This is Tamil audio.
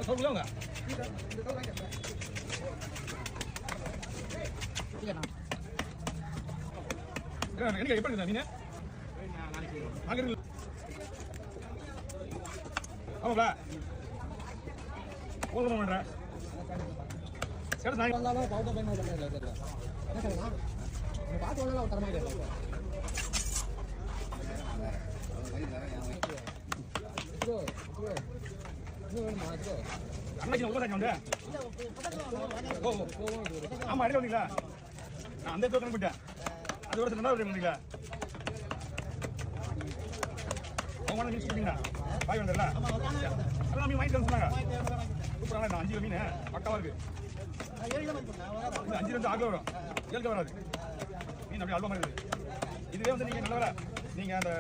சொல்லுங்க எனக்கு எப்படி இருக்கா மீன் நாளைக்கு ஆமாப்பா போதும் பண்ற சரி நான் வந்தாலும் பவுடர் பையன் பண்ணுறேன் என்ன சொல்லலாம் பார்த்து வந்தாலும் தரமா கிடையாது அன்னைக்கு உங்க ஆமா அடி வந்தீங்களா நான் அந்த தோட்டம் போயிட்டேன் அதோட ரெண்டாவது வந்தீங்களா அவங்க மீன் சொல்லிங்களா பாய் வந்தல அதான் மீன் வாங்கிட்டு சொன்னாங்க சூப்பரான 5 மீன் பக்காவா இருக்கு 5 6 கிலோ வரும் 7 கிலோ வராது மீன் அப்படியே அல்வா மாதிரி இருக்கு இதுவே வந்து நீங்க நல்ல நீங்க அந்த